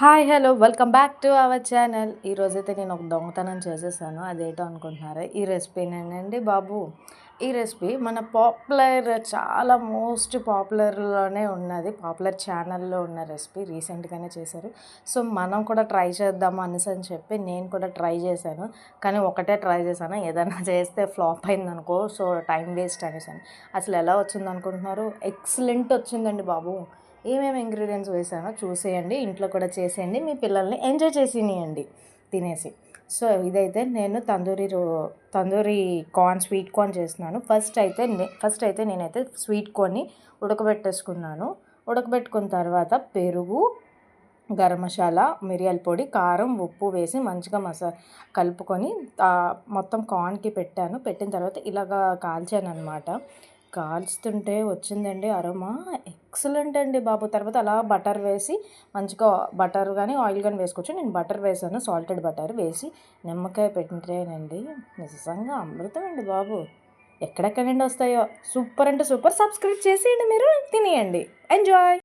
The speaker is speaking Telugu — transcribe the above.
Hi hello welcome back to our channel. ఈరోజైతే నేను ఒక దొంగతనం చేసేసాను. అదేంటో అనుకుంటున్నారా? ఈ రెసిపీనేనండి బాబు. ఈ రెసిపీ మన చాలా మోస్ట్ పాపులర్లోనే ఉన్నది, పాపులర్ ఛానల్లో ఉన్న రెసిపీ. రీసెంట్గానే చేశారు. సో మనం కూడా ట్రై చేద్దాము అనేసి అని చెప్పి నేను కూడా ట్రై చేశాను. కానీ ఒకటే ట్రై చేశాను, ఏదైనా చేస్తే ఫ్లాప్ అయిందనుకో, సో టైం వేస్ట్ అనేసాను. అసలు ఎలా వచ్చింది అనుకుంటున్నారు? ఎక్సలెంట్ వచ్చిందండి బాబు. ఏమేమి ఇంగ్రీడియంట్స్ వేసానో చూసేయండి, ఇంట్లో కూడా చేసేయండి, మీ పిల్లల్ని ఎంజాయ్ చేసినియండి తినేసి. సో ఇదైతే నేను తందూరి కార్న్, స్వీట్ కార్న్ చేస్తున్నాను. ఫస్ట్ అయితే నేనైతే స్వీట్ కార్న్ని ఉడకబెట్టేసుకున్నాను. ఉడకబెట్టుకున్న తర్వాత పెరుగు, గరం మసాలా, మిరియాల పొడి, కారం, ఉప్పు వేసి మంచిగా కలుపుకొని మొత్తం కార్న్కి పెట్టిన తర్వాత ఇలాగా కాల్చాను అనమాట. కాల్చుతుంటే వచ్చిందండి అరోమా, ఎక్సలెంట్ అండి బాబు. తర్వాత అలా బటర్ వేసి మంచిగా, బటర్ కానీ ఆయిల్ కానీ వేసుకోవచ్చు. నేను బటర్ వేసాను, సాల్టెడ్ బటర్ వేసి నిమ్మకాయ పెట్టింటేనండి నిజంగా అమృతం అండి బాబు. ఎక్కడెక్కడ నుండి వస్తాయో, సూపర్ అంటే సూపర్. సబ్స్క్రైబ్ చేసేయండి, మీరు తినేయండి, ఎంజాయ్.